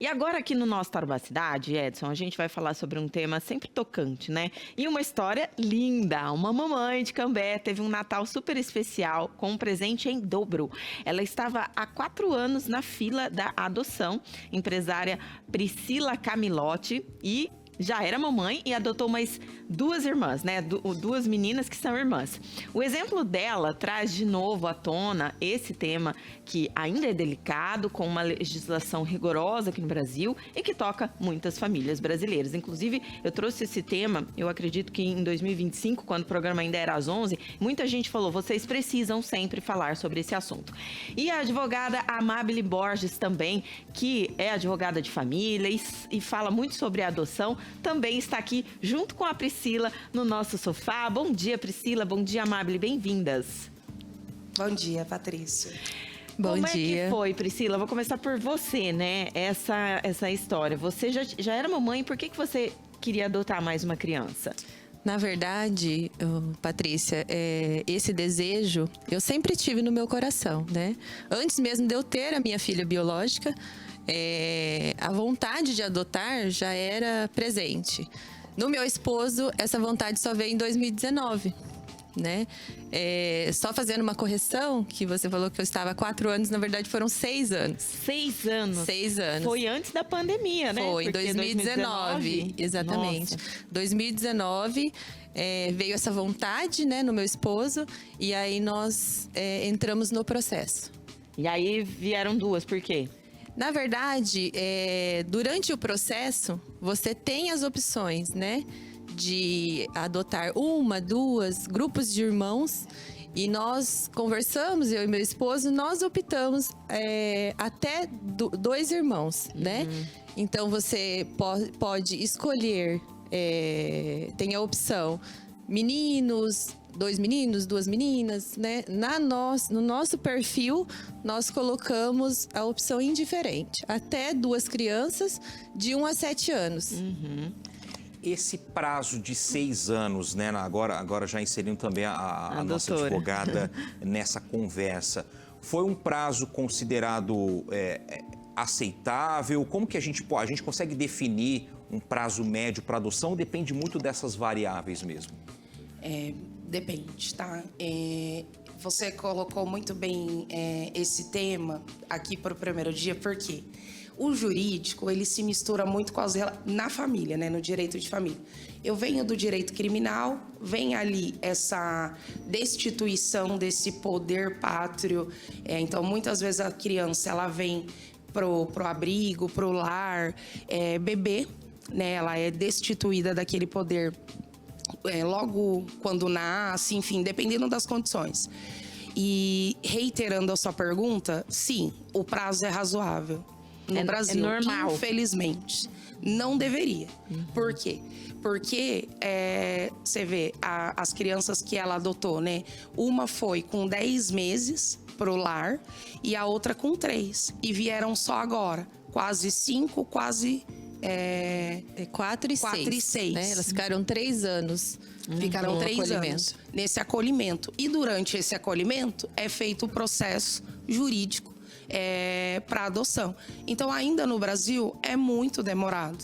E agora aqui no nosso Tarobá Cidade, Edson, a gente vai falar sobre um tema sempre tocante, né? E uma história linda. Uma mamãe de Cambé teve um Natal super especial com um presente em dobro. Ela estava há 4 anos na fila da adoção, empresária Priscila Camilotti, e já era mamãe e adotou mais 2 irmãs, né? Duas meninas que são irmãs. O exemplo dela traz de novo à tona esse tema que ainda é delicado, com uma legislação rigorosa aqui no Brasil e que toca muitas famílias brasileiras. Inclusive, eu trouxe esse tema, eu acredito que em 2025, quando o programa ainda era às 11, muita gente falou, vocês precisam sempre falar sobre esse assunto. E a advogada Amabile Borges também, que é advogada de família e fala muito sobre a adoção, também está aqui junto com a Priscila no nosso sofá. Bom dia, Priscila. Bom dia, Amabile. Bem-vindas. Bom dia, Patrícia. Bom dia. Como é que foi, Priscila? Vou começar por você, né? Essa história. Você já era mamãe, por que você queria adotar mais uma criança? Na verdade, Patrícia, esse desejo eu sempre tive no meu coração, né? Antes mesmo de eu ter a minha filha biológica, a vontade de adotar já era presente. No meu esposo, essa vontade só veio em 2019, né? Só fazendo uma correção, que você falou que eu estava há 4 anos, na verdade foram 6 anos. 6 anos? 6 anos. Foi antes da pandemia, né? Foi, em 2019, exatamente. Nossa. 2019, veio essa vontade, né, no meu esposo, e aí nós entramos no processo. E aí vieram 2, por quê? Na verdade, durante o processo, você tem as opções, né? De adotar 1, 2 grupos de irmãos. E nós conversamos, eu e meu esposo, nós optamos até 2 irmãos, né? Então, você pode escolher, tem a opção meninos, 2 meninos, 2 meninas, né? No nosso perfil, nós colocamos a opção indiferente. Até 2 crianças de 1 a 7 anos. Esse prazo de 6 anos, né? Agora já inserindo também a nossa advogada nessa conversa. Foi um prazo considerado aceitável? Como que a gente consegue definir um prazo médio para adoção? Depende muito dessas variáveis mesmo. Depende, tá? Você colocou muito bem esse tema aqui para o primeiro dia, porque o jurídico, ele se mistura muito com na família, né? No direito de família. Eu venho do direito criminal, vem ali essa destituição desse poder pátrio. Então, muitas vezes a criança, ela vem pro abrigo, pro lar, bebê, né? Ela é destituída daquele poder logo quando nasce, enfim, dependendo das condições. E reiterando a sua pergunta, sim, o prazo é razoável. No Brasil, normal. Infelizmente, não deveria. Por quê? Porque você vê as crianças que ela adotou, né? Uma foi com 10 meses pro lar e a outra com 3. E vieram só agora, quase 5, quase... 4 e 6. Né? Elas ficaram 3 anos. Ficaram 3 anos nesse acolhimento. E durante esse acolhimento é feito o processo jurídico para adoção. Então, ainda no Brasil, é muito demorado.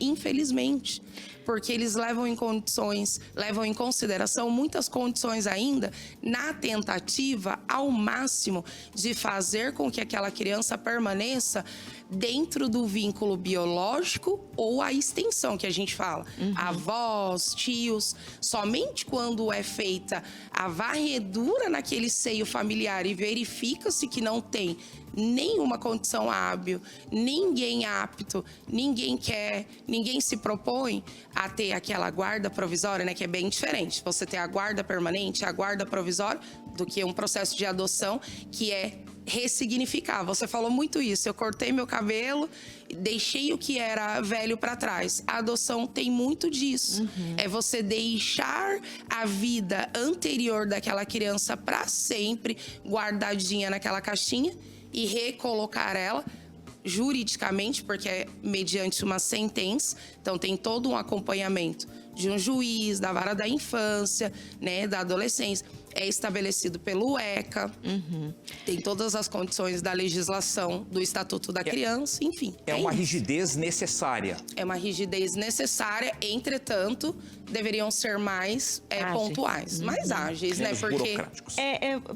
Infelizmente. Porque eles levam em consideração muitas condições ainda na tentativa ao máximo de fazer com que aquela criança permaneça dentro do vínculo biológico ou a extensão que a gente fala. Avós, tios. Somente quando é feita a varredura naquele seio familiar e verifica-se que não tem nenhuma condição hábil, ninguém apto, ninguém quer, ninguém se propõe a ter aquela guarda provisória, né? Que é bem diferente. Você ter a guarda permanente, a guarda provisória, do que um processo de adoção que é ressignificar. Você falou muito isso. Eu cortei meu cabelo, deixei o que era velho para trás. A adoção tem muito disso. É você deixar a vida anterior daquela criança para sempre guardadinha naquela caixinha e recolocar ela juridicamente, porque é mediante uma sentença. Então tem todo um acompanhamento de um juiz, da vara da infância, né, da adolescência. É estabelecido pelo ECA, tem todas as condições da legislação do Estatuto da Criança, enfim. É uma rigidez necessária. É uma rigidez necessária, entretanto, deveriam ser mais pontuais, mais ágeis, né? Porque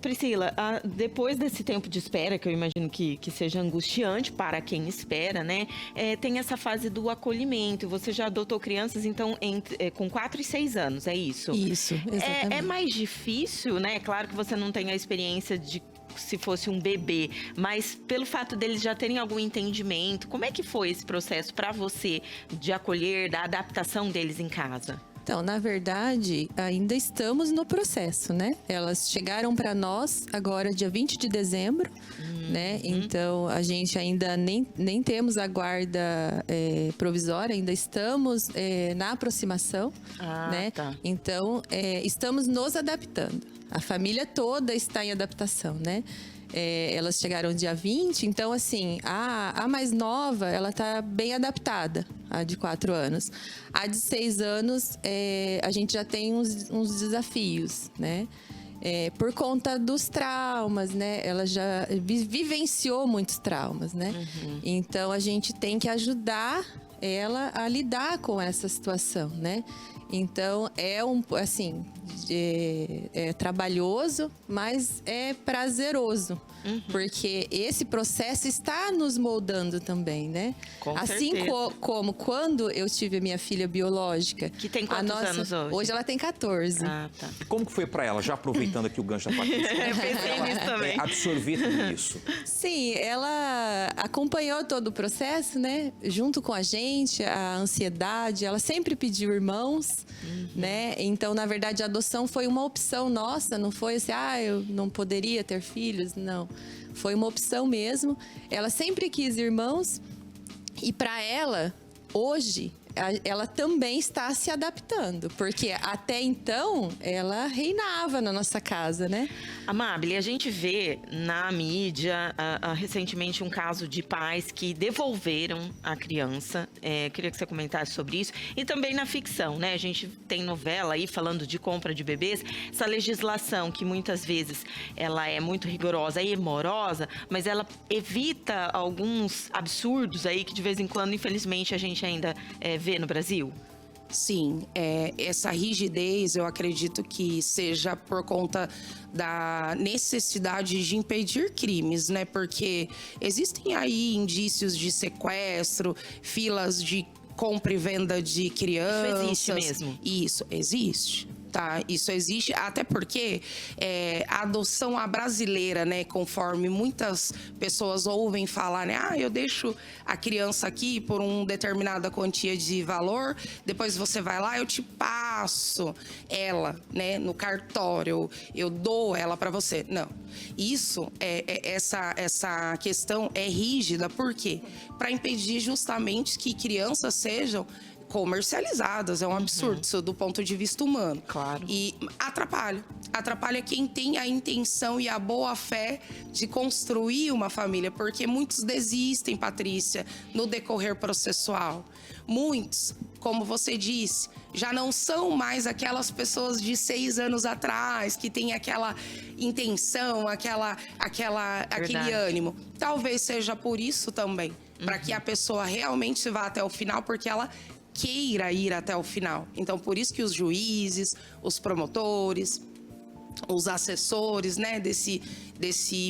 Priscila, depois desse tempo de espera, que eu imagino que seja angustiante para quem espera, né? Tem essa fase do acolhimento. Você já adotou crianças, então, com 4 e 6 anos, é isso? Isso, exatamente. É mais difícil, né? Claro que você não tem a experiência de se fosse um bebê, mas pelo fato deles já terem algum entendimento, como é que foi esse processo para você de acolher, da adaptação deles em casa? Então, na verdade, ainda estamos no processo, né? Elas chegaram para nós agora, dia 20 de dezembro, né? Então, a gente ainda nem temos a guarda provisória, ainda estamos na aproximação, né? Tá. Então, estamos nos adaptando. A família toda está em adaptação, né? Elas chegaram dia 20, então assim, a mais nova, ela tá bem adaptada, a de 4 anos. A de 6 anos, a gente já tem uns desafios, né? Por conta dos traumas, né? Ela já vivenciou muitos traumas, né? Então, a gente tem que ajudar ela a lidar com essa situação, né? Então, é trabalhoso, mas é prazeroso. Porque esse processo está nos moldando também, né? Com assim como quando eu tive a minha filha biológica. Que tem quantos anos hoje? Hoje ela tem 14. Ah, tá. E como que foi para ela, já aproveitando aqui o gancho da Patrícia? Eu pensei nisso também. Absorver tudo isso. Sim, ela acompanhou todo o processo, né? Junto com a gente, a ansiedade. Ela sempre pediu irmãos, né? Então, na verdade, a adoção foi uma opção nossa. Não foi assim, eu não poderia ter filhos. Não. Foi uma opção mesmo. Ela sempre quis irmãos. E para ela, hoje, ela também está se adaptando, porque até então ela reinava na nossa casa, né? Amábile, a gente vê na mídia recentemente um caso de pais que devolveram a criança. Queria que você comentasse sobre isso. E também na ficção, né? A gente tem novela aí falando de compra de bebês. Essa legislação que muitas vezes ela é muito rigorosa e morosa, mas ela evita alguns absurdos aí que de vez em quando, infelizmente, a gente ainda vê no Brasil? Sim, essa rigidez eu acredito que seja por conta da necessidade de impedir crimes, né? Porque existem aí indícios de sequestro, filas de compra e venda de crianças. Isso existe mesmo? Isso, existe. Tá, isso existe, até porque a adoção à brasileira, né, conforme muitas pessoas ouvem falar, né, eu deixo a criança aqui por uma determinada quantia de valor, depois você vai lá, eu te passo ela, né, no cartório, eu dou ela para você. Não, isso essa questão é rígida, por quê? Para impedir justamente que crianças sejam comercializadas, é um absurdo isso do ponto de vista humano. Claro. E atrapalha quem tem a intenção e a boa fé de construir uma família, porque muitos desistem, Patrícia, no decorrer processual. Muitos, como você disse, já não são mais aquelas pessoas de 6 anos atrás, que tem aquela intenção, aquele ânimo. Talvez seja por isso também, para que a pessoa realmente vá até o final, porque ela queira ir até o final. Então, por isso que os juízes, os promotores, os assessores, né, desse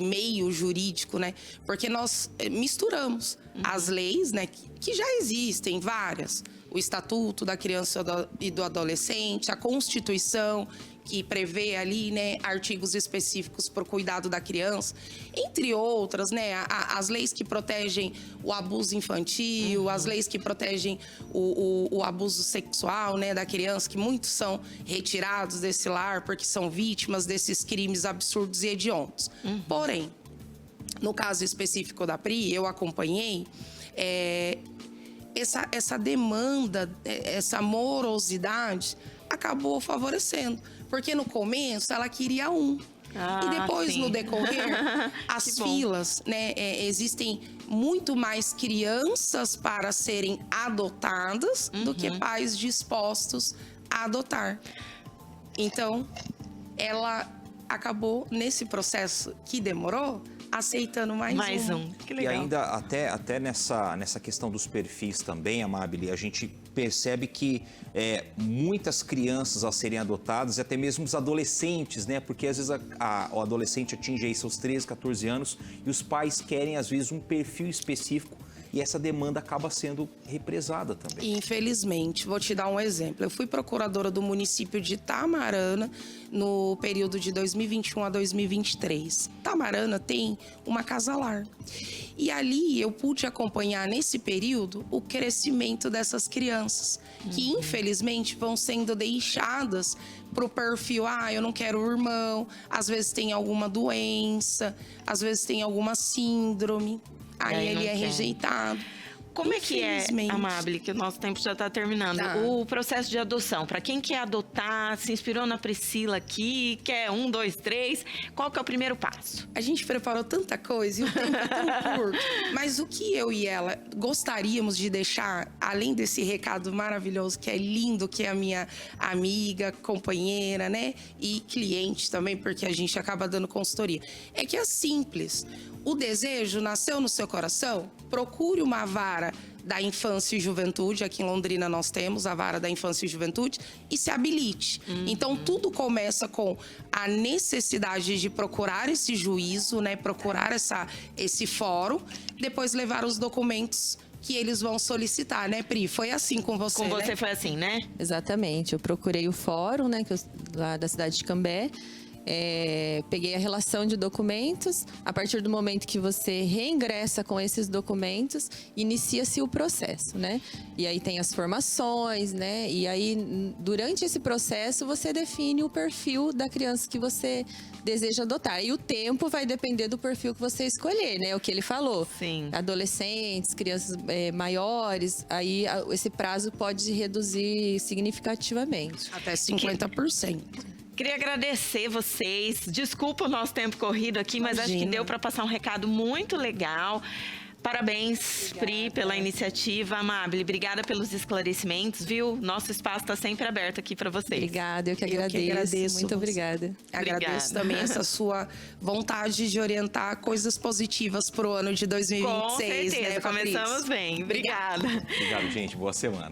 meio jurídico, né, porque nós misturamos as leis, né, que já existem, várias. O Estatuto da Criança e do Adolescente, a Constituição, que prevê ali, né, artigos específicos para o cuidado da criança, entre outras, né, as leis que protegem o abuso infantil, as leis que protegem o abuso sexual, né, da criança, que muitos são retirados desse lar porque são vítimas desses crimes absurdos e hediondos. Porém, no caso específico da Pri, eu acompanhei essa demanda, essa morosidade acabou favorecendo. Porque no começo ela queria um. E depois, no decorrer, as filas, né? Existem muito mais crianças para serem adotadas do que pais dispostos a adotar. Então, ela acabou, nesse processo que demorou, aceitando mais um. Que legal. E ainda até nessa questão dos perfis também, Amábile, a gente percebe que muitas crianças ao serem adotadas, e até mesmo os adolescentes, né? Porque às vezes o adolescente atinge aí seus 13, 14 anos e os pais querem às vezes um perfil específico e essa demanda acaba sendo represada também. Infelizmente, vou te dar um exemplo. Eu fui procuradora do município de Tamarana no período de 2021 a 2023. Tamarana tem uma casa-lar. E ali eu pude acompanhar nesse período o crescimento dessas crianças, que infelizmente vão sendo deixadas pro perfil, eu não quero o irmão, às vezes tem alguma doença, às vezes tem alguma síndrome. Aí ele é rejeitado. Como é que é, Amábile, que o nosso tempo já está terminando, o processo de adoção? Para quem quer adotar, se inspirou na Priscila aqui, quer 1, 2, 3, qual que é o primeiro passo? A gente preparou tanta coisa e o tempo é tão curto. Mas o que eu e ela gostaríamos de deixar, além desse recado maravilhoso, que é lindo, que é a minha amiga, companheira, né? E cliente também, porque a gente acaba dando consultoria. É que é simples. O desejo nasceu no seu coração? Procure uma vara da infância e juventude. Aqui em Londrina nós temos a vara da infância e juventude e se habilite. Então tudo começa com a necessidade de procurar esse juízo, né? Procurar esse fórum, depois levar os documentos que eles vão solicitar, né, Pri? Foi assim com você, Com você foi assim, né? Exatamente. Eu procurei o fórum, né, lá da cidade de Cambé. Peguei a relação de documentos. A partir do momento que você reingressa com esses documentos, inicia-se o processo, né? E aí tem as formações, né? E aí, durante esse processo, você define o perfil da criança que você deseja adotar. E o tempo vai depender do perfil que você escolher, né? O que ele falou. Sim. Adolescentes, crianças maiores, aí esse prazo pode reduzir significativamente. Até 50%. Queria agradecer vocês. Desculpa o nosso tempo corrido aqui, mas acho que deu para passar um recado muito legal. Parabéns, Pri, pela iniciativa. Amábile, obrigada pelos esclarecimentos, viu? Nosso espaço está sempre aberto aqui para vocês. Obrigada, eu que agradeço. Muito obrigada. Agradeço também essa sua vontade de orientar coisas positivas para o ano de 2026. Com certeza, né, começamos bem. Obrigada. Obrigado, gente. Boa semana.